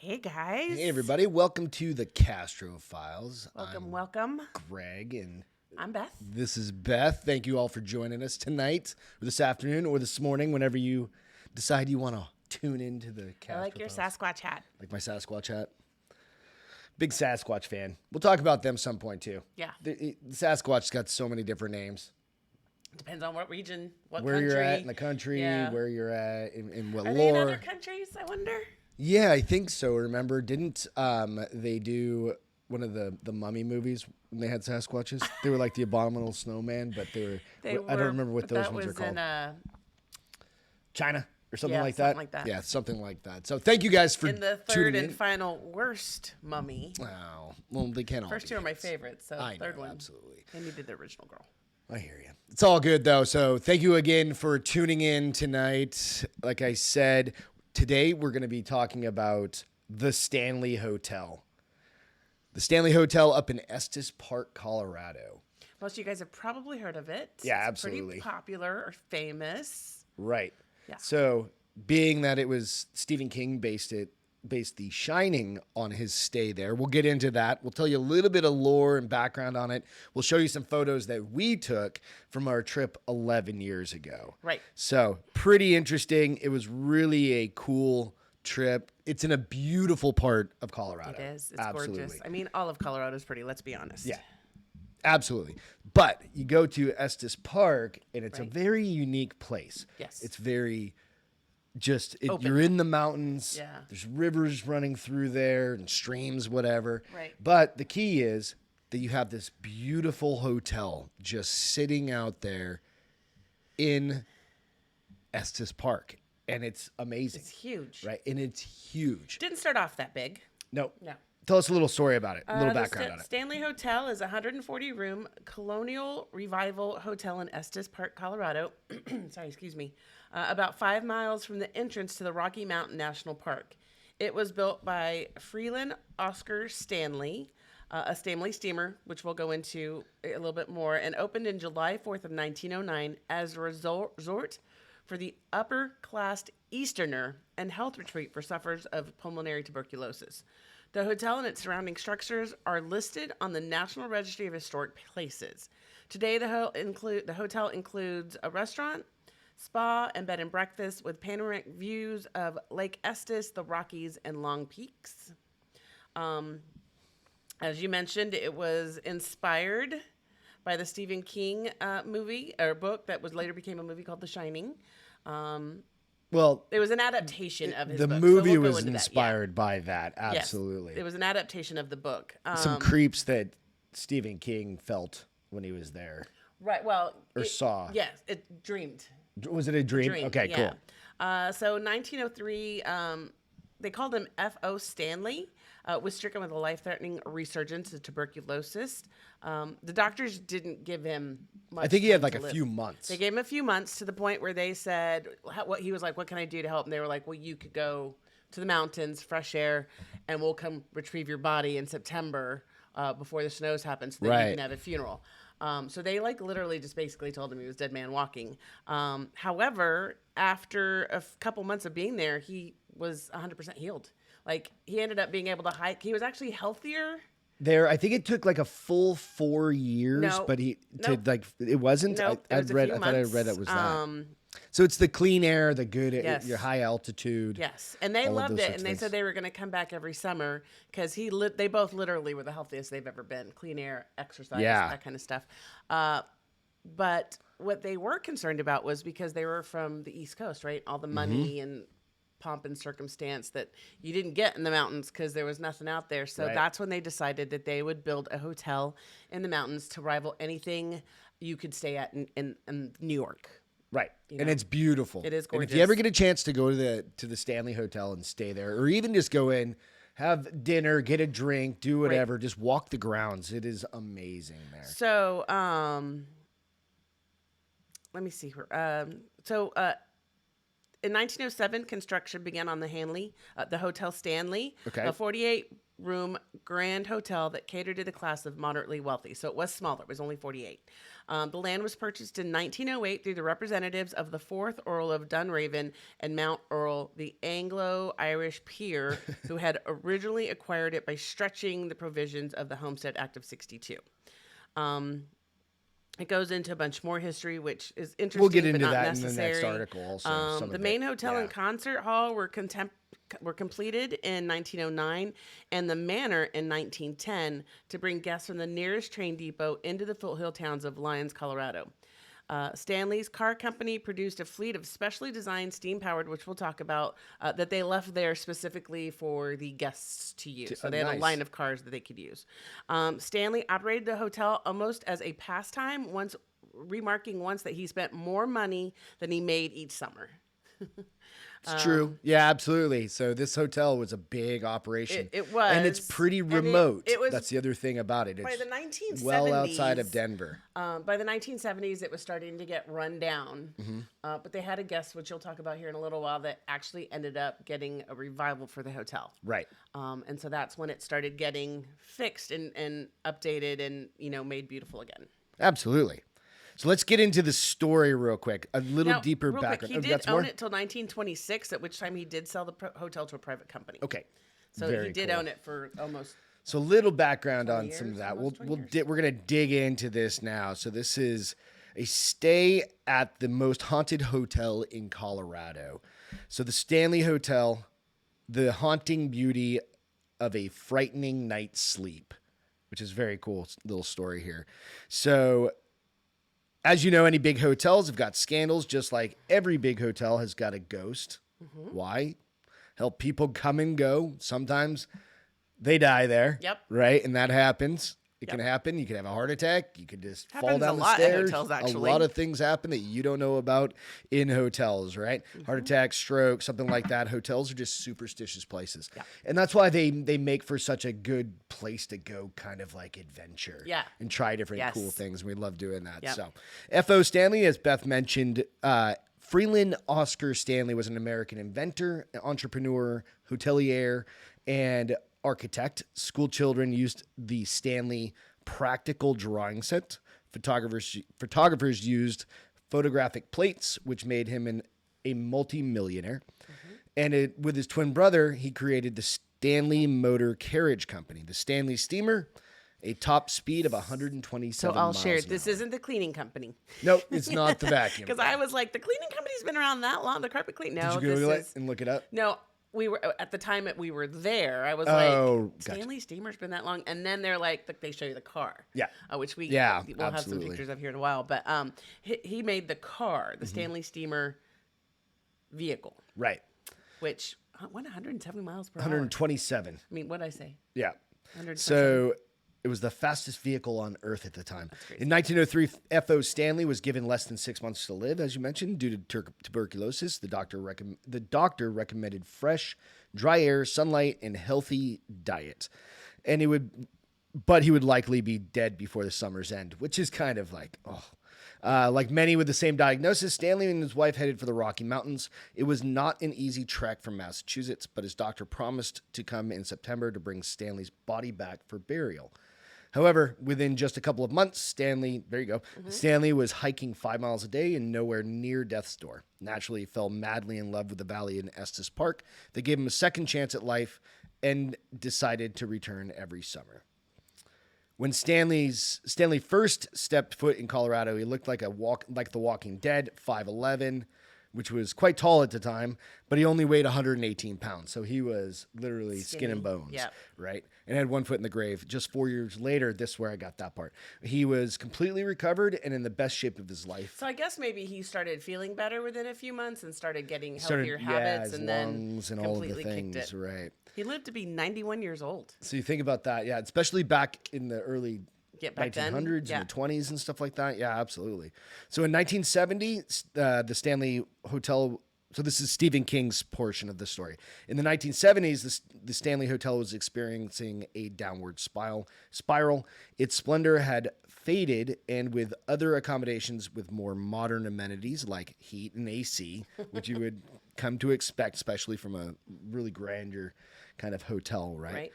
Hey, guys. Hey, everybody. Welcome to the Castro Files. Welcome. Greg, and I'm Beth. this is Beth. Thank you all for joining us tonight, or this afternoon, or this morning, whenever you decide you want to tune into the Castro I like your Files. Sasquatch hat. Like my Sasquatch hat. Big Sasquatch fan. We'll talk about them some point, too. Yeah. The Sasquatch's got so many different names. Depends on what region, what where country. You're at in the country, Yeah. where you're at, in what Are lore. they in other countries, I wonder? Yeah, I think so. Remember, didn't they do one of the Mummy movies when they had Sasquatches? They were like the abominable snowman, but they were I don't remember what those ones are called. In, China or something like something that. like that. Yeah, something like that. So thank you guys for in the tuning third and in. final worst Mummy. Oh, well, they can't all First be two are my hits. favorites, so I third know, one. absolutely. And you did the original girl. I hear you. It's all good, though. So thank you again for tuning in tonight. Like I said, today we're going to be talking about the Stanley Hotel. The Stanley Hotel up in Estes Park, Colorado. Most of you guys have probably heard of it. Yeah, It's absolutely. pretty popular or famous. Right. Yeah. So being that it was Stephen King based The Shining on his stay there. We'll get into that. We'll tell you a little bit of lore and background on it. We'll show you some photos that we took from our trip 11 years ago. Right. So pretty interesting. It was really a cool trip. It's in a beautiful part of Colorado. It is. It's Absolutely. gorgeous. I mean, all of Colorado is pretty, let's be honest. Yeah. Absolutely. But you go to Estes Park, and it's a Right. very unique place. Yes. It's very Open. you're in the mountains. Yeah. There's rivers running through there and streams, whatever. Right. But the key is that you have this beautiful hotel just sitting out there in Estes Park. And it's amazing. It's huge. Right? And it's huge. Didn't start off that big. No. No. Tell us a little story about it, a little The background on it. Stanley Hotel is a 140-room Colonial Revival hotel in Estes Park, Colorado. Sorry, excuse me. About 5 miles from the entrance to the Rocky Mountain National Park. It was built by Freelan Oscar Stanley, a Stanley steamer, which we'll go into a little bit more, and opened in July 4th of 1909 as a resort for the upper-class Easterner and health retreat for sufferers of pulmonary tuberculosis. The hotel and its surrounding structures are listed on the National Registry of Historic Places. Today, the hotel includes a restaurant, spa, and bed and breakfast with panoramic views of Lake Estes, the Rockies, and Long Peaks. As you mentioned, it was inspired by the Stephen King movie or book that was later became a movie called The Shining. Well, It was an adaptation of his the book. movie we'll go was into that. Yeah. inspired by that. Yes. Absolutely. It was an adaptation of the book. Some creeps that Stephen King felt when he was there. Right. Well, Or saw. Yes, it dreamed. Was it a dream? Okay, yeah. cool. So 1903, they called him F.O. Stanley. Was stricken with a life-threatening resurgence of tuberculosis. The doctors didn't give him much I think he had time like to a live. few months. They gave him a few months to the point where they said, what he was like, what can I do to help? And they were like, well, you could go to the mountains, fresh air, and we'll come retrieve your body in September before the snows happen so that Right. you can have a funeral. So they like literally just basically told him he was dead man walking. However, after a couple months of being there, he was 100% healed. Like he ended up being able to hike. He was actually healthier. There, I think it took like a full 4 years, No. but Nope. it wasn't. Nope, it I was a read. few I thought I months. read it was that. So it's the clean air, the good, Yes. your high altitude. Yes, and they all of loved those it, sorts and of they things. said they were going to come back every summer because they both literally were the healthiest they've ever been. Clean air, exercise, Yeah. that kind of stuff. But what they were concerned about was because they were from the East Coast, right? All the money and pomp and circumstance that you didn't get in the mountains because there was nothing out there. So Right. that's when they decided that they would build a hotel in the mountains to rival anything you could stay at in New York. Right, You and know? it's beautiful. It is And if you ever gorgeous. get a chance to go to the Stanley Hotel and stay there, or even just go in, have dinner, get a drink, do whatever, just walk the grounds. It is amazing there. So, let me see here. in 1907, construction began on the Hotel Stanley, Okay. a 48-room grand hotel that catered to the class of moderately wealthy. So it was smaller. It was only 48. The land was purchased in 1908 through the representatives of the 4th Earl of Dunraven and Mount Earl, the Anglo-Irish peer who had originally acquired it by stretching the provisions of the Homestead Act of 62. It goes into a bunch more history, which is interesting. We'll get but into not that necessary. in the next article. Also, The main hotel and concert hall were completed in 1909, and the manor in 1910 to bring guests from the nearest train depot into the foothill towns of Lyons, Colorado. Stanley's car company produced a fleet of specially designed steam-powered, which we'll talk about, that they left there specifically for the guests to use. So they had a line of cars that they could use. Stanley operated the hotel almost as a pastime, remarking once that he spent more money than he made each summer. It's true. Yeah, absolutely. So this hotel was a big operation. It was. And it's pretty remote. It was, that's the other thing about it. It's by the 1970s, well outside of Denver. By the 1970s, it was starting to get run down. But they had a guest, which you'll talk about here in a little while, that actually ended up getting a revival for the hotel. Right. And so that's when it started getting fixed and updated and, made beautiful again. Absolutely. So let's get into the story real quick. A little deeper real background. Quick, he did own it till 1926, at which time he did sell the hotel to a private company. Okay. So he did own it for almost. So a little background on years, some of that. almost 20 We're gonna dig into this now. So this is a stay at the most haunted hotel in Colorado. So the Stanley Hotel, the haunting beauty of a frightening night's sleep, which is very cool little story here. So, as you know, any big hotels have got scandals, just like every big hotel has got a ghost. Why? Help people come and go. Sometimes they die there. Yep. Right? And that happens. It can happen. You could have a heart attack. You could just fall Happens down a the lot at stairs. hotels, A actually. lot of things happen that you don't know about in hotels, right? Heart attack, stroke, something like that. Hotels are just superstitious places. Yeah. And that's why they make for such a good place to go, kind of like adventure. Yeah. And try different Yes. cool things. We love doing that. Yep. So F.O. Stanley, as Beth mentioned, Freelan Oscar Stanley was an American inventor, entrepreneur, hotelier, and architect. School children used the Stanley practical drawing set. Photographers used photographic plates, which made him a multi-millionaire. And with his twin brother, he created the Stanley Motor Carriage Company, the Stanley Steamer, a top speed of 127 So I'll miles share an it. This hour. isn't the cleaning company. No, it's not the vacuum. Because I was like, the cleaning company's been around that long. The carpet clean. No, Did you this Google is. it and look it up? No, we were at the time that we were there. I was Oh, like, gotcha. Stanley Steamer's been that long, and then they're like, they show you the car. Yeah. Which we'll absolutely. have some pictures of here in a while. But he made the car, the Stanley Steamer vehicle, Right. which went 170 miles per hour. 127. I mean, what'd I say? Yeah. 127. So it was the fastest vehicle on Earth at the time. In 1903, F.O. Stanley was given less than 6 months to live, as you mentioned, due to tuberculosis. The doctor recommended fresh, dry air, sunlight, and healthy diet. And he would likely be dead before the summer's end, which is kind of like, like many with the same diagnosis, Stanley and his wife headed for the Rocky Mountains. It was not an easy trek from Massachusetts, but his doctor promised to come in September to bring Stanley's body back for burial. However, within just a couple of months, Stanley was hiking 5 miles a day and nowhere near death's door. Naturally, he fell madly in love with the valley in Estes Park. They gave him a second chance at life and decided to return every summer. When Stanley first stepped foot in Colorado, he looked like the Walking Dead, 5'11", which was quite tall at the time, but he only weighed 118 pounds. So he was literally skin and bones, right? And had 1 foot in the grave. Just 4 years later, this is where I got that part. He was completely recovered and in the best shape of his life. So I guess maybe he started feeling better within a few months and started getting healthier habits, his and then lungs and all of the completely kicked things, it. right? He lived to be 91 years old. So you think about that, yeah, especially back in the early Back then? 1900s Yeah. and the 20s and stuff like that. Yeah, absolutely. So in 1970, the Stanley Hotel. So this is Stephen King's portion of the story. In the 1970s, the Stanley Hotel was experiencing a downward spiral. Its splendor had faded, and with other accommodations with more modern amenities like heat and AC, which you would come to expect, especially from a really grandeur kind of hotel, right?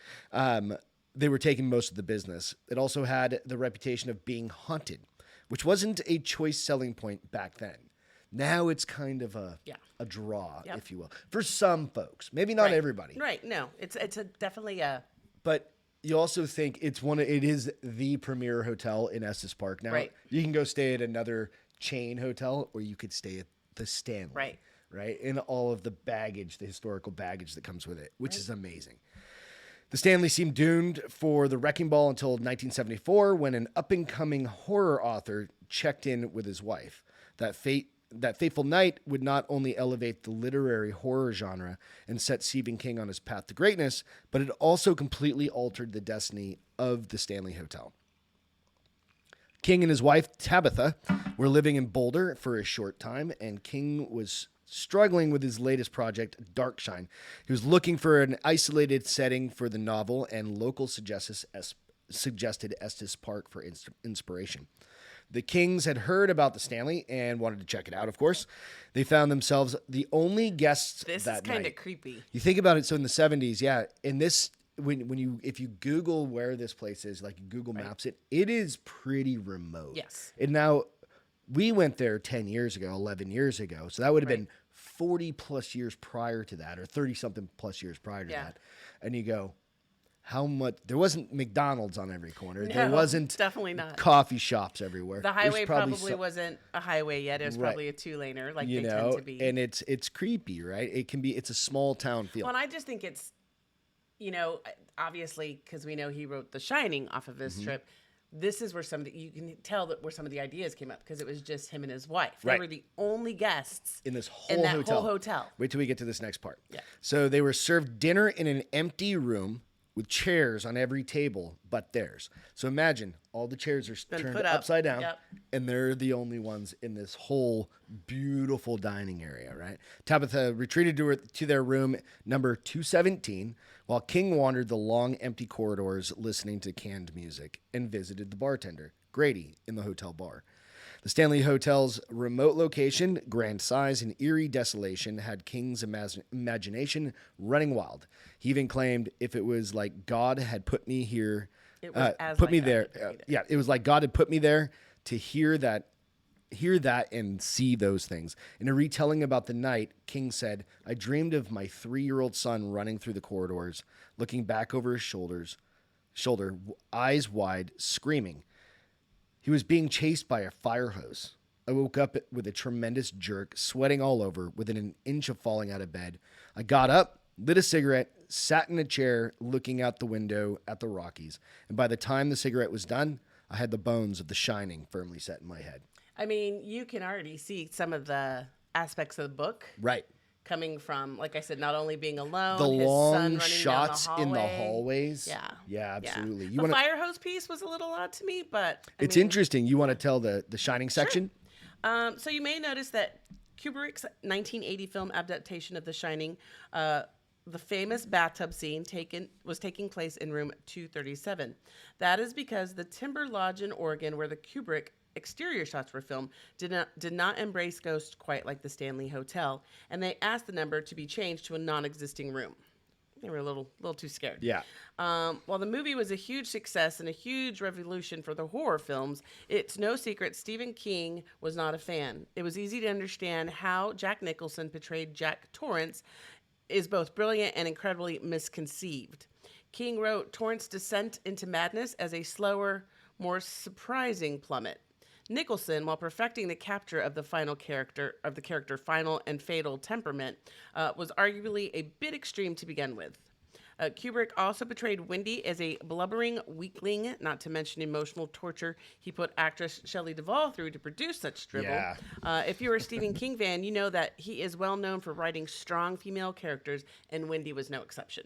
They were taking most of the business. It also had the reputation of being haunted, which wasn't a choice selling point back then. Now it's kind of a draw, if you will, for some folks. Maybe not everybody. Right. No, it's definitely a. But you also think it is the premier hotel in Estes Park. Now you can go stay at another chain hotel, or you could stay at the Stanley. Right. And all of the baggage, the historical baggage that comes with it, which is amazing. The Stanley seemed doomed for the wrecking ball until 1974, when an up-and-coming horror author checked in with his wife. That fateful night would not only elevate the literary horror genre and set Stephen King on his path to greatness, but it also completely altered the destiny of the Stanley Hotel. King and his wife, Tabitha, were living in Boulder for a short time, and King was struggling with his latest project, Darkshine. He was looking for an isolated setting for the novel, and local suggested Estes Park for inspiration. The Kings had heard about the Stanley and wanted to check it out, of course. They found themselves the only guests that night. This is kind of creepy. You think about it, so in the 70s, in this, if you Google where this place is, like Google Maps it is pretty remote. Yes. And now, we went there 10 years ago, 11 years ago, so that would have been 40 plus years prior to that, or 30 something plus years prior to that. And you go, how much? There wasn't McDonald's on every corner. No, there wasn't definitely not coffee shops everywhere. The highway probably wasn't a highway yet. It was probably a two-laner, like they tend to be. And it's creepy, right? It's a small town feel. Well, and I just think it's, obviously, because we know he wrote The Shining off of this trip. This is where you can tell that where some of the ideas came up, because it was just him and his wife. They were the only guests in this whole hotel. Wait till we get to this next part. Yeah. So they were served dinner in an empty room with chairs on every table but theirs. So imagine all the chairs are turned upside down, and they're the only ones in this whole beautiful dining area, right? Tabitha retreated to their room number 217, while King wandered the long, empty corridors listening to canned music and visited the bartender, Grady, in the hotel bar. The Stanley Hotel's remote location, grand size, and eerie desolation had King's imagination running wild. He even claimed if it was like God had put me here, it was like God had put me there to hear that and see those things. In a retelling about the night, King said, "I dreamed of my 3-year-old son running through the corridors, looking back over his shoulder, eyes wide, screaming. He was being chased by a fire hose. I woke up with a tremendous jerk, sweating all over, within an inch of falling out of bed. I got up, lit a cigarette, sat in a chair, looking out the window at the Rockies. And by the time the cigarette was done, I had the bones of The Shining firmly set in my head." I mean, you can already see some of the aspects of the book. Right. Coming from, like I said, not only being alone, the his long son running shots down the in the hallways. Yeah, absolutely. The fire hose piece was a little odd to me, but it's interesting. You want to tell the Shining section? Sure. So you may notice that Kubrick's 1980 film adaptation of The Shining, the famous bathtub scene was taking place in room 237. That is because the Timber Lodge in Oregon, where the Kubrick exterior shots were filmed, did not embrace ghosts quite like the Stanley Hotel, and they asked the number to be changed to a non-existing room. They were a little too scared. Yeah. While the movie was a huge success and a huge revolution for the horror films, it's no secret Stephen King was not a fan. It was easy to understand how Jack Nicholson portrayed Jack Torrance is both brilliant and incredibly misconceived. King wrote Torrance's descent into madness as a slower, more surprising plummet. Nicholson, while perfecting the capture of the character final and fatal temperament, was arguably a bit extreme to begin with. Kubrick also portrayed Wendy as a blubbering weakling, not to mention emotional torture he put actress Shelley Duvall through to produce such drivel. Yeah. If you're a Stephen King fan, you know that he is well known for writing strong female characters, and Wendy was no exception.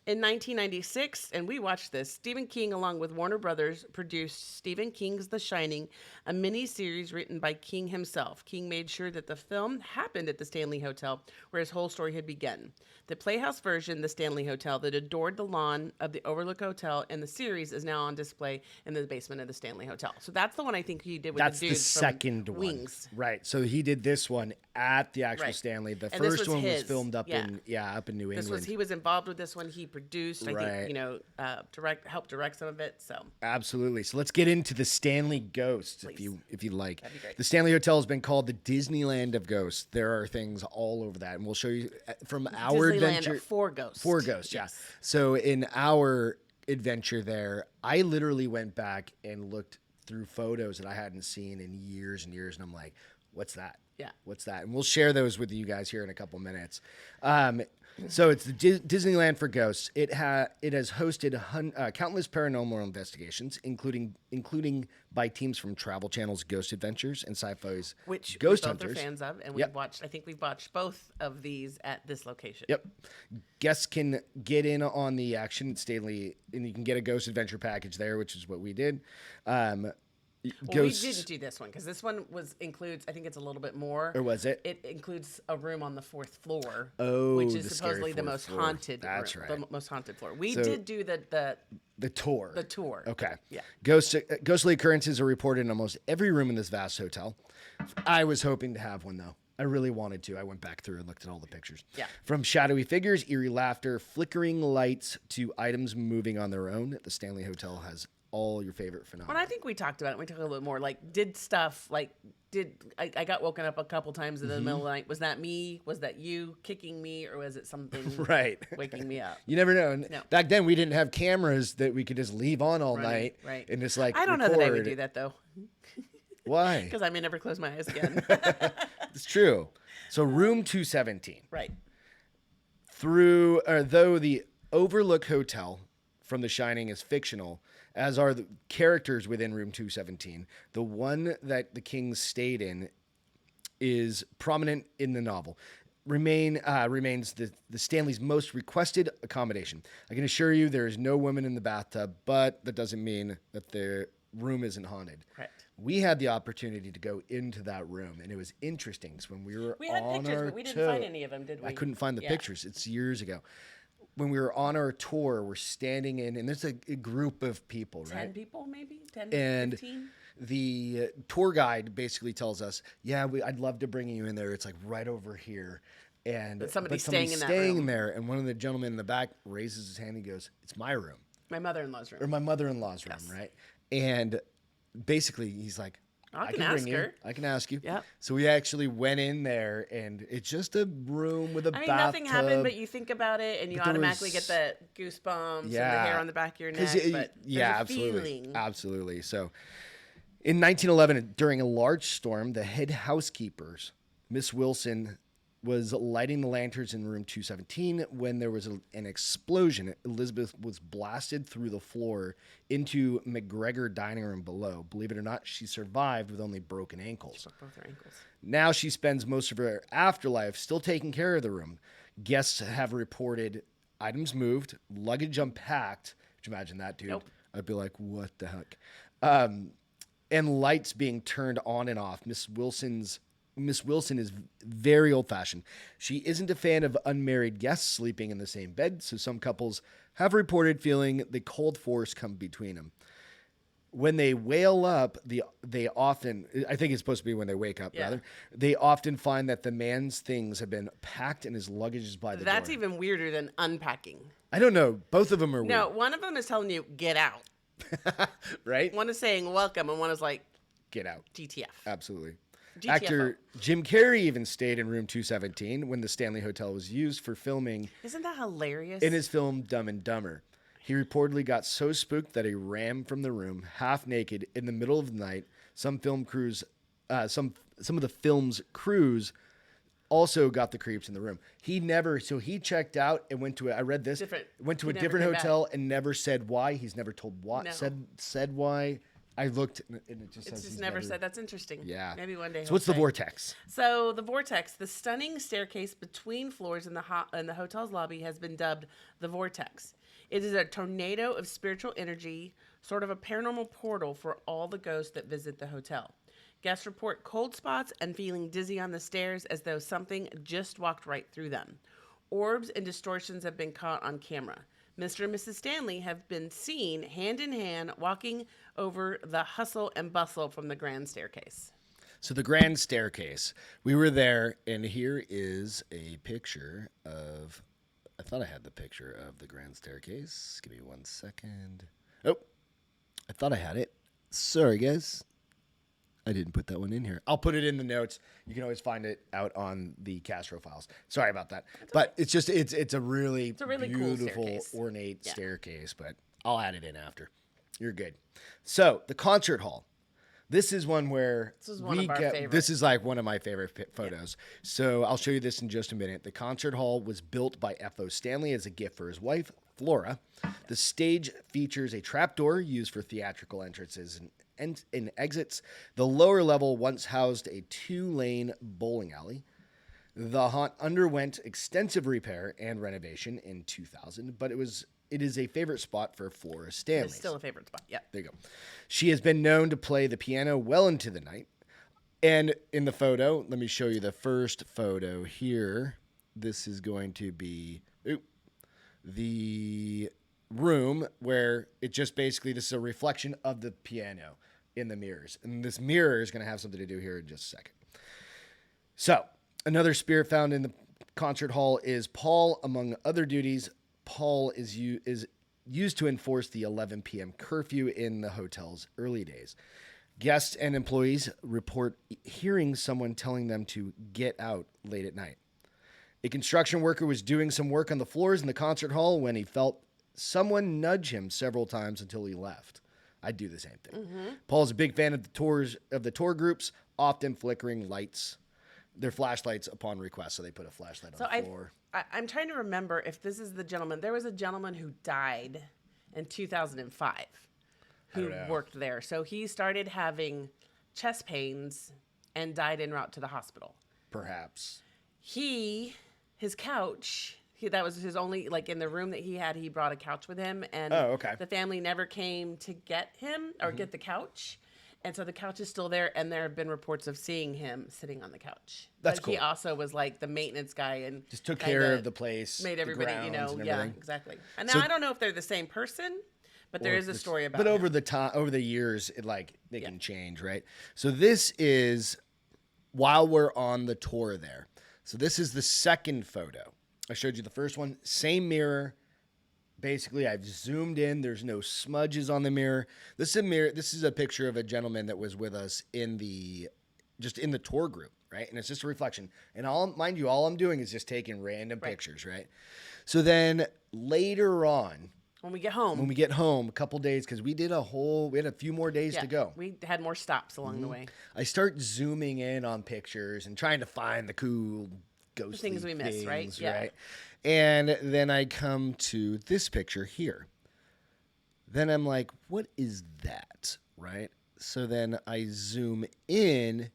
In 1996, and we watched this, Stephen King, along with Warner Brothers, produced Stephen King's The Shining, a mini-series written by King himself. King made sure that the film happened at the Stanley Hotel, where his whole story had begun. The Playhouse version, the Stanley Hotel, that adored the lawn of the Overlook Hotel in the series, is now on display in the basement of the Stanley Hotel. So that's the one I think he did with That's the the dudes second from one. Wings. Right. So he did this one at the actual Right. Stanley. The And this first was one was his. filmed up Yeah. up in New This England. was he was involved with this one. He produced, I Right. think, helped direct some of it. So Absolutely. So let's get into the Stanley ghosts, Please. if you like. That'd be great. The Stanley Hotel has been called the Disneyland of ghosts. There are things all over that, and we'll show you from our Disneyland adventure. for ghosts. For ghosts, yeah. Yes. So in our adventure there, I literally went back and looked through photos that I hadn't seen in years and years, and I'm like, "What's that? Yeah. What's that?" And we'll share those with you guys here in a couple minutes. So it's the Disneyland for ghosts. It has hosted countless paranormal investigations, including by teams from Travel Channel's Ghost Adventures and Sci-Fi's Which Ghost we both Hunters. are fans of, and Yep. I think we've watched both of these at this location. Yep. Guests can get in on the action at Stanley, and you can get a Ghost Adventure package there, which is what we did. Well, we didn't do this one because this one includes. I think it's a little bit more. Or was it? It includes a room on the 4th floor. Oh, which the is scary supposedly the fourth most floor. haunted. That's room, right. The most haunted floor. We So- did do the tour. the tour. Okay. Yeah. Ghostly occurrences are reported in almost every room in this vast hotel. I was hoping to have one, though. I really wanted to. I went back through and looked at all the pictures. Yeah. From shadowy figures, eerie laughter, flickering lights, to items moving on their own, the Stanley Hotel has all your favorite Well, phenomena. I think we talked about it. We talked a little bit more. Like, I got woken up a couple times in the middle of the night. Was that me? Was that you kicking me? Or was it something Right. waking me up? You never know. And No. back then, we didn't have cameras that we could just leave on all Right, night right. and just like I don't know that I would record. do that, though. Why? Because I may never close my eyes again. It's true. So room 217. Right. Though the Overlook Hotel from The Shining is fictional, as are the characters within room 217, the one that the Kings stayed in is prominent in the novel. Remains the Stanley's most requested accommodation. I can assure you there is no women in the bathtub, but that doesn't mean that the room isn't haunted. Correct. We had the opportunity to go into that room, and it was interesting. 'Cause when we were We had on pictures, our but we didn't tour- find any of them, did we? I couldn't find the Yeah. pictures. It's years ago. When we were on our tour, we're standing in, and there's a group of people, 10 right? people, maybe? 10, And 15? the tour guide basically tells us, "Yeah, I'd love to bring you in there. It's like right over here." And But somebody's somebody's staying in that staying room. there, and one of the gentlemen in the back raises his hand. He goes, "It's my room, My mother-in-law's room. or my mother-in-law's room, Yes. right?" And basically, he's like, I can bring ask you. her." I can ask you." Yep. So we actually went in there, and it's just a room with a I mean, bathtub. nothing happened, but you think about it, and you But there automatically was- get the goosebumps and the Yeah. hair on the back of your 'Cause neck. But there's a absolutely, feeling. absolutely. So, in 1911, during a large storm, the head housekeepers, Miss Wilson, was lighting the lanterns in room 217 when there was an explosion. Elizabeth was blasted through the floor into McGregor dining room below. Believe it or not, she survived with only broken ankles. Broke both her ankles. Now she spends most of her afterlife still taking care of the room. Guests have reported items moved, luggage unpacked. Could you imagine that, dude? Nope. I'd be like, what the heck? And lights being turned on and off. Miss Wilson is very old-fashioned. She isn't a fan of unmarried guests sleeping in the same bed, so some couples have reported feeling the cold force come between them. When they wail up, they often, I think it's supposed to be when they wake up, Yeah. rather, they often find that the man's things have been packed and his luggage is by the That's door. even weirder than unpacking. I don't know. Both of them are No, one of them is telling you, get out. weird. Right? One is saying, welcome, and one is like, Get out. GTF. Absolutely. GTFO. Actor Jim Carrey even stayed in room 217 when the Stanley Hotel was used for filming Isn't that hilarious? in his film Dumb and Dumber. He reportedly got so spooked that he ran from the room half naked in the middle of the night. Some of the film's crews also got the creeps in the room. He checked out and went to a Different- went to he a never different came back. hotel and never said why. He's never told why No. said why. I looked, and it just It's says just he's never said. That's interesting. Yeah. Maybe one day. So he'll what's the say. vortex? So the vortex, the stunning staircase between floors in the hotel's lobby, has been dubbed the vortex. It is a tornado of spiritual energy, sort of a paranormal portal for all the ghosts that visit the hotel. Guests report cold spots and feeling dizzy on the stairs as though something just walked right through them. Orbs and distortions have been caught on camera. Mr. and Mrs. Stanley have been seen hand in hand walking over the hustle and bustle from the grand staircase. So the grand staircase, we were there, and here is a picture of, I thought I had the picture of the grand staircase. Give me 1 second. Oh, I thought I had it. Sorry, guys. I didn't put that one in here. I'll put it in the notes. You can always find it out on the Castro Files. Sorry about that. But it's just it's a really beautiful, cool ornate staircase, but I'll add it in after. You're good. So, the concert hall. This is one where this is one of our favorites. This is like one of my favorite photos. Yeah. So, I'll show you this in just a minute. The concert hall was built by F.O. Stanley as a gift for his wife, Flora. The stage features a trapdoor used for theatrical entrances and exits. The lower level once housed a 2-lane bowling alley. The haunt underwent extensive repair and renovation in 2000, but it is a favorite spot for Flora Stanley. It's still a favorite spot. Yeah. There you go. She has been known to play the piano well into the night. And in the photo, let me show you the first photo here. This is going to be the room where it just basically, this is a reflection of the piano in the mirrors. And this mirror is going to have something to do here in just a second. So, another spirit found in the concert hall is Paul. Among other duties, Paul is used to enforce the 11 p.m. curfew in the hotel's early days. Guests and employees report hearing someone telling them to get out late at night. A construction worker was doing some work on the floors in the concert hall when he felt someone nudge him several times until he left. I'd do the same thing. Mm-hmm. Paul's a big fan of the tour groups, often flickering lights, their flashlights upon request. So they put a flashlight on the floor. I'm trying to remember if this is the gentleman. There was a gentleman who died in 2005 who worked there. So he started having chest pains and died en route to the hospital. Perhaps. His couch, that was his only, like in the room that he brought a couch with him. And the family never came to get him or get the couch. And so the couch is still there, and there have been reports of seeing him sitting on the couch. That's but cool. He also was like the maintenance guy and just took care of the place, made everybody, exactly. And now So, I don't know if they're the same person, but there is a story about. But over the years, they can change, right? So this is while we're on the tour there. So this is the second photo. I showed you the first one, same mirror. Basically, I've zoomed in. There's no smudges on the mirror. This is a picture of a gentleman that was with us in the tour group, right? And it's just a reflection. And all I'm doing is just taking random pictures, right? So then later on, when we get home, a couple days, because we had a few more days to go. We had more stops along the way. I start zooming in on pictures and trying to find the cool ghostly things we miss, right? Yeah. Right? And then I come to this picture here. Then I'm like, what is that? Right? So then I zoom in.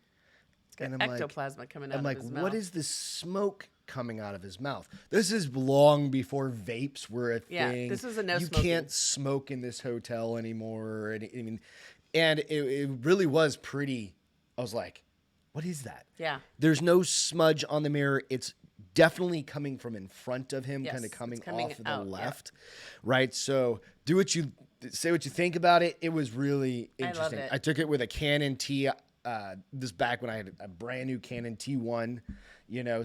It's got ectoplasm coming out of his mouth. What is this smoke coming out of his mouth? This is long before vapes were a thing. Yeah, this is a no You smoking. can't smoke in this hotel anymore. And it really was pretty. I was like, what is that? Yeah. There's no smudge on the mirror. It's definitely coming from in front of him, Yes, kind of coming coming off of the out, left. Right? So say what you think about it. It was really interesting. I love it. I took it with a Canon T, this back when I had a brand new Canon T1,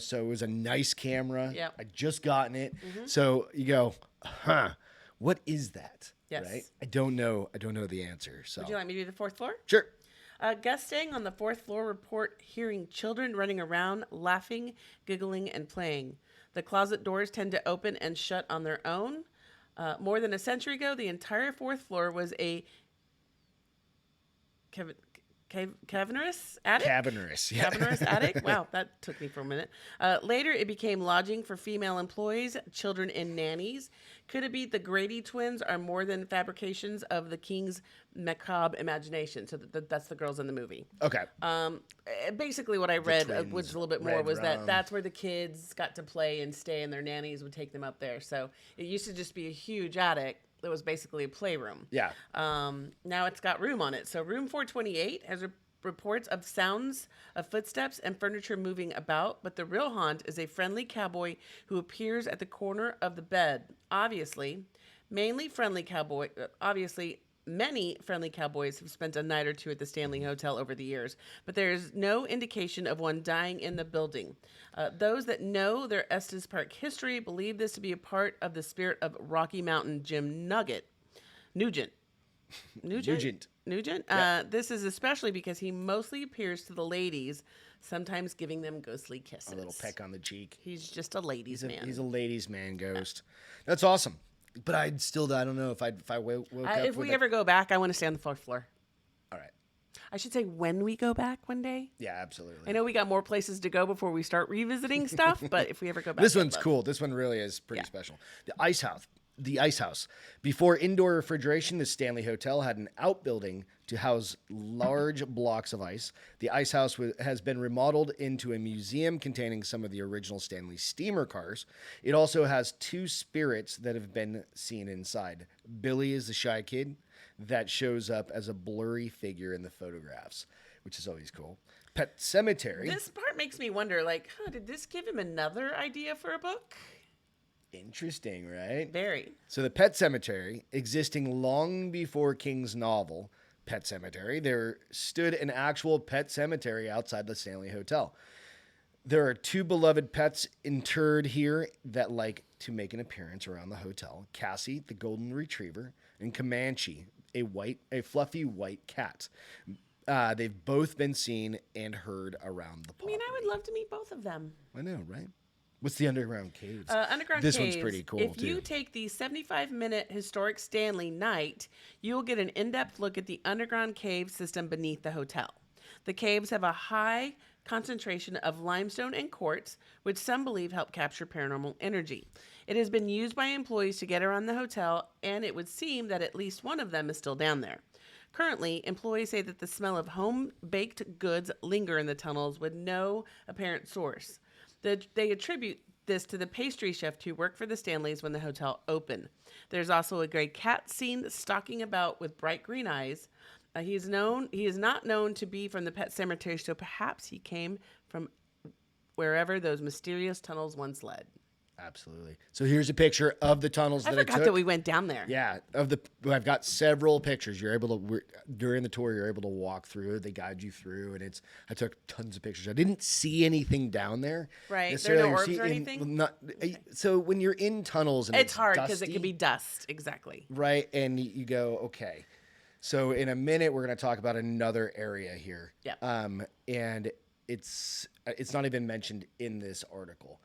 so it was a nice camera. Yep. I just gotten it. Mm-hmm. So you go, what is that? Yes. Right? I don't know the answer. So Would you like me to do the fourth floor? Sure. Guests staying on the fourth floor report hearing children running around, laughing, giggling, and playing. The closet doors tend to open and shut on their own. More than a century ago, the entire fourth floor was a cavernous attic? Cavernous, yeah. Cavernous attic? Wow, that took me for a minute. Later, it became lodging for female employees, children, and nannies. Could it be the Grady twins are more than fabrications of the king's macabre imagination? So that's the girls in the movie. Okay. Basically, what I read, twins, which is a little bit more, Red was Rum. that's where the kids got to play and stay, and their nannies would take them up there. So it used to just be a huge attic that was basically a playroom. Yeah. Now it's got room on it. So room 428 has reports of sounds of footsteps and furniture moving about, but the real haunt is a friendly cowboy who appears at the corner of the bed. Obviously, many friendly cowboys have spent a night or two at the Stanley Hotel over the years, but there is no indication of one dying in the building. Those that know their Estes Park history believe this to be a part of the spirit of Rocky Mountain Jim Nugent. Yep. This is especially because he mostly appears to the ladies, sometimes giving them ghostly kisses. A little peck on the cheek. He's just a ladies' man. He's a ladies' man ghost. That's awesome. But I don't know if I woke up. If we ever go back, I want to stay on the fourth floor. All right. I should say when we go back one day. Yeah, absolutely. I know we got more places to go before we start revisiting stuff, but if we ever go back, This one's cool. This one really is pretty special. The ice house. Before indoor refrigeration, the Stanley Hotel had an outbuilding to house large blocks of ice. The ice house has been remodeled into a museum containing some of the original Stanley steamer cars. It also has two spirits that have been seen inside. Billy is the shy kid that shows up as a blurry figure in the photographs, which is always cool. Pet Cemetery. This part makes me wonder, did this give him another idea for a book? Interesting, right? Very. So the Pet Cemetery, existing long before King's novel, Pet Cemetery, there stood an actual pet cemetery outside the Stanley Hotel. There are two beloved pets interred here that like to make an appearance around the hotel. Cassie, the golden retriever, and Comanche, a fluffy white cat. They've both been seen and heard around the property. I would love to meet both of them. I know, right? What's the underground caves? This one's pretty cool, If too. you take the 75-minute historic Stanley night, you'll get an in-depth look at the underground cave system beneath the hotel. The caves have a high concentration of limestone and quartz, which some believe help capture paranormal energy. It has been used by employees to get around the hotel, and it would seem that at least one of them is still down there. Currently, employees say that the smell of home-baked goods linger in the tunnels with no apparent source. They attribute this to the pastry chef who worked for the Stanleys when the hotel opened. There's also a gray cat seen stalking about with bright green eyes. He is not known to be from the pet cemetery, so perhaps he came from wherever those mysterious tunnels once led. Absolutely. So here's a picture of the tunnels I that I forgot took. that we went down there. Yeah, I've got several pictures. You're able to during the tour. You're able to walk through. They guide you through, and I took tons of pictures. I didn't see anything down there. Right. There are no orbs or anything. So when you're in tunnels, and it's hard because it dusty, could be dust. Exactly. right, and you go okay. So in a minute, we're going to talk about another area here. Yeah. And it's not even mentioned in this article.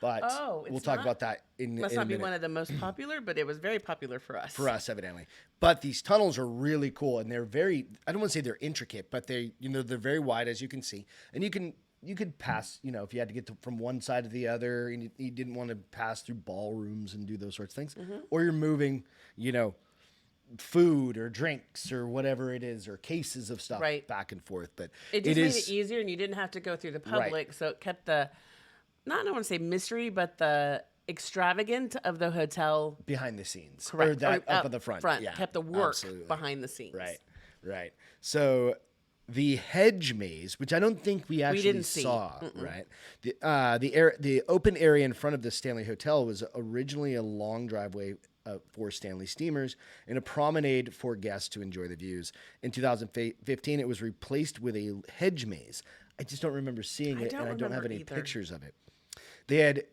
But it's we'll talk not? about that in Must a not be minute. one of the most popular, but it was very popular for us. For us, evidently. But these tunnels are really cool, and they're very, I don't want to say they're intricate, but they're very wide, as you can see. And you could pass, if you had to get from one side to the other, and you didn't want to pass through ballrooms and do those sorts of things. Mm-hmm. Or you're moving, food or drinks or whatever it is, or cases of stuff back and forth. But it just made it easier, and you didn't have to go through the public, so it kept I don't want to say mystery, but the extravagant of the hotel behind the scenes. Correct. Or that up at the front. Yeah, kept the work absolutely. behind the scenes. Right. So the Hedge Maze, which I don't think we actually saw, right? The open area in front of the Stanley Hotel was originally a long driveway for Stanley steamers and a promenade for guests to enjoy the views. In 2015, it was replaced with a hedge maze. I just don't remember seeing it, and I don't have any pictures of it. It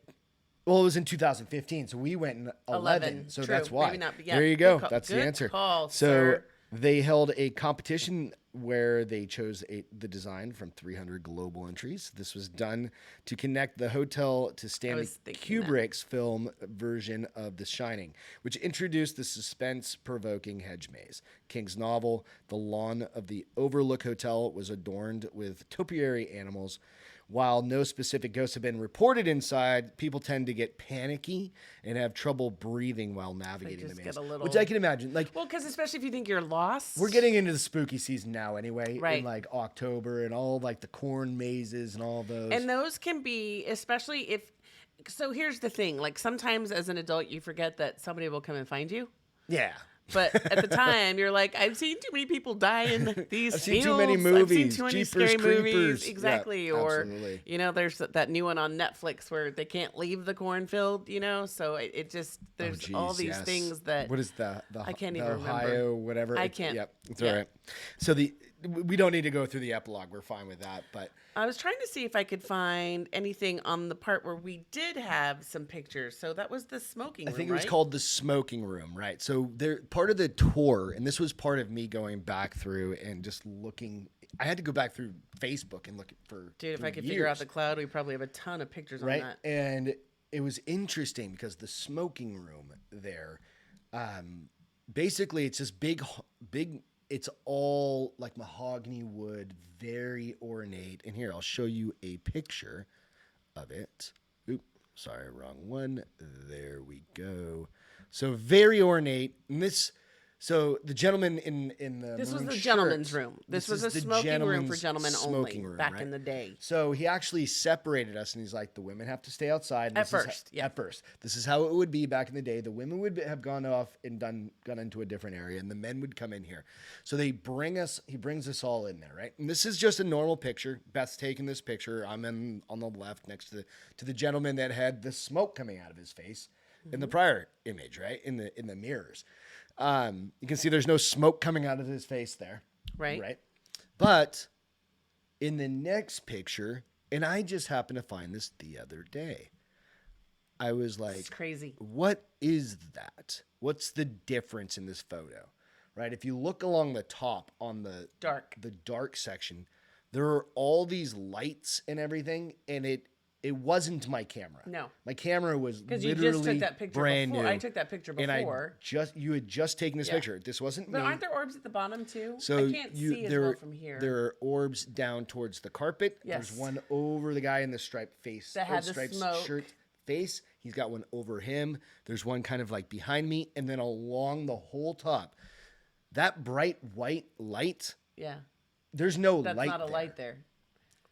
was in 2015, so we went in 11, so True. that's why. Maybe not, There you go. Good That's the answer. Call, so sir. They held a competition where they chose the design from 300 global entries. This was done to connect the hotel to Stanley was thinking that. Kubrick's film version of The Shining, which introduced the suspense-provoking Hedge Maze. King's novel, The Lawn of the Overlook Hotel, was adorned with topiary animals. While no specific ghosts have been reported inside, people tend to get panicky and have trouble breathing while navigating the just maze, get a little- which I can imagine. Like, Well, because especially if you think you're lost. we're getting into the spooky season now anyway, Right. in like October and all like the corn mazes and all those. And those can be, especially if. So here's the thing: like sometimes as an adult, you forget that somebody will come and find you. yeah. But at the time, you're like, I've seen too many people die in these I've seen too many fields. I've seen movies, too many Jeepers scary Creepers. movies. Yeah, Exactly. Or, absolutely. there's that new one on Netflix where they can't leave the cornfield, So it just, there's all Geez, these yes. things that. What is the I can't the even remember. Ohio whatever? I can't. Yep, it's Yeah. all right. So we don't need to go through the epilogue. We're fine with that. But I was trying to see if I could find anything on the part where we did have some pictures. So that was the smoking room, I think it was right? called the smoking room, right? So they're part of the tour, and this was part of me going back through and just looking. I had to go back through Facebook and look for. Dude, if for I could figure out years, the cloud, we probably have a ton of pictures right, on that. and it was interesting because the smoking room there, basically, it's this big. It's all like mahogany wood, very ornate. And here, I'll show you a picture of it. Oop, sorry, wrong one. There we go. So very ornate. And so the gentleman in the This was maroon the shirt, gentleman's room. This was is a the smoking room for gentleman's gentlemen only smoking room, back right? in the day. So he actually separated us, and he's like, the women have to stay outside. And At this is first, yeah. At first. This is how it would be back in the day. The women would have gone off and gone into a different area, and the men would come in here. So he brings us all in there, right? And this is just a normal picture. Beth's taking this picture. I'm on the left next to the gentleman that had the smoke coming out of his face in the prior image, right? In the mirrors. You can see there's no smoke coming out of his face there. Right. Right. But in the next picture, and I just happened to find this the other day, I was like, It's crazy. what is that? What's the difference in this photo? Right? If you look along the top on the dark section, there are all these lights and everything, and it wasn't my camera. No. My camera was Because literally you just took that picture brand before. new. I took that picture before. And you had just taken this Yeah. picture. This wasn't But me. aren't there orbs at the bottom too? So I can't see as well from here. There are orbs down towards the carpet. Yes. There's one over the guy in the striped face. That had the striped smoke. shirt face. He's got one over him. There's one kind of like behind me, and then along the whole top. That bright white light. Yeah. There's no That's light. not a there, light there.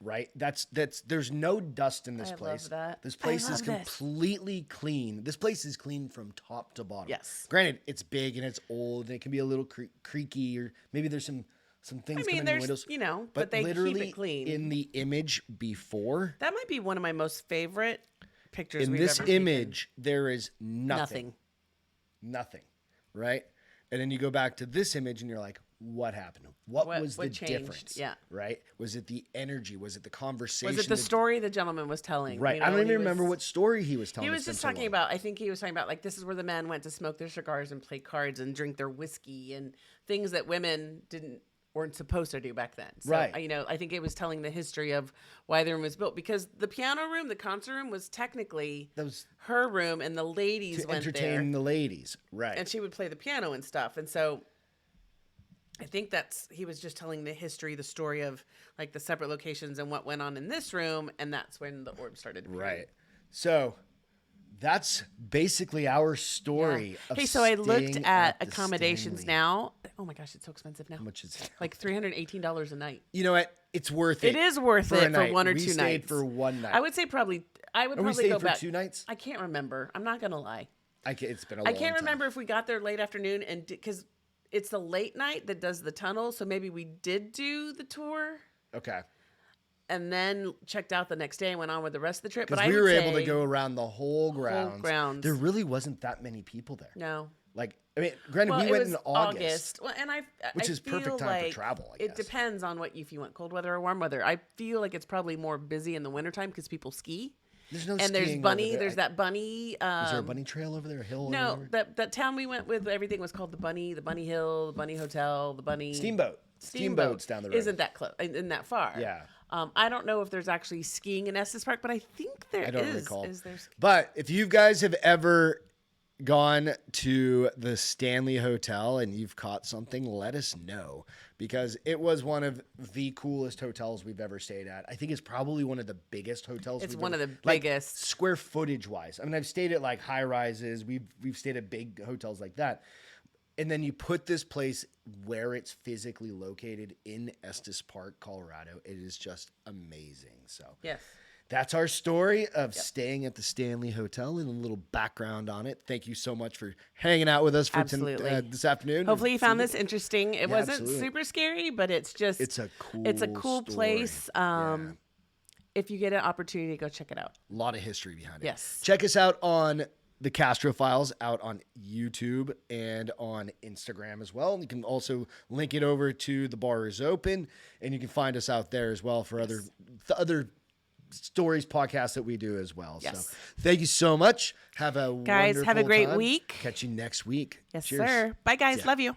right? That's there's no dust in this I place. love that. This I place is love this. completely clean. This place is clean from top to bottom. Yes. Granted, it's big and it's old and it can be a little creaky, or maybe there's some things coming in the windows. But they keep literally it clean. in the image before, That might be one of my most favorite pictures in we've this ever taken. image, there is nothing. Nothing. Right? And then you go back to this image and you're like, what happened? What was the changed? difference? Yeah. Right? Was it the energy? Was it the conversation? Was it the story the gentleman was telling? Right. I don't when even he remember was- what story he was telling. He was It's been just so talking long. about, I think he was talking about, like, this is where the men went to smoke their cigars and play cards and drink their whiskey and things that women weren't supposed to do back then. So, Right. I think it was telling the history of why the room was built, because the piano room, the concert room, was technically That was her room, and the ladies to went entertain there, the ladies. Right. and she would play the piano and stuff. And so I think he was just telling the history, the story of like the separate locations and what went on in this room, and that's when the orb started appearing. Right. So that's basically our story. Yeah. Of Hey, so I looked staying at the accommodations Stanley. now. Oh my gosh, it's so expensive now. How much is it? Like $318 a night. You know what? It's worth it. It is worth for a it for night. one or we two stayed nights. for one night. I would say I would Or we probably stayed go for back 2 nights. I can't remember. I'm not gonna lie. It's been a long I can't time. remember if we got there late afternoon and because it's the late night that does the tunnel, so maybe we did do the tour Okay. and then checked out the next day and went on with the rest of the trip. But Because I we would were able to say- go around the whole grounds. grounds. There really wasn't that many people there. No. Like, I mean, granted, Well, we it went was in August. Well, and Which I is perfect feel time for like travel, I It guess. depends on if you want cold weather or warm weather. I feel like it's probably more busy in the wintertime because people ski. There's no and there's skiing bunny. over there. There's that bunny. Is there a bunny trail over there? A hill? Or No, whatever? that town we went with, everything was called the Bunny Hill, the Bunny Hotel, the Bunny Steamboat's down the road. Isn't that close? Isn't that far? Yeah. I don't know if there's actually skiing in Estes Park, but I think there is. I don't recall. Is there? But if you guys have ever gone to the Stanley Hotel and you've caught something, let us know, because it was one of the coolest hotels we've ever stayed at. I think it's probably one of the biggest hotels. It's one of the like, biggest square footage wise. I mean, I've stayed at like high rises. We've stayed at big hotels like that. And then you put this place where it's physically located in Estes Park, Colorado. It is just amazing. So Yes. that's our story of staying at the Stanley Hotel and a little background on it. Thank you so much for hanging out with us for this afternoon. Hopefully you found this interesting. It wasn't absolutely. super scary, but it's a cool story. place. If you get an opportunity, go check it out. A lot of history behind it. Yes. Check us out on the Castro Files out on YouTube and on Instagram as well. And you can also link it over to The Bar is Open, and you can find us out there as well for other stories, podcasts that we do as well. Yes. So thank you so much. Have a Guys, have a wonderful great time. week. Catch you next week. Yes, Cheers. sir. Bye, guys. Yeah. Love you.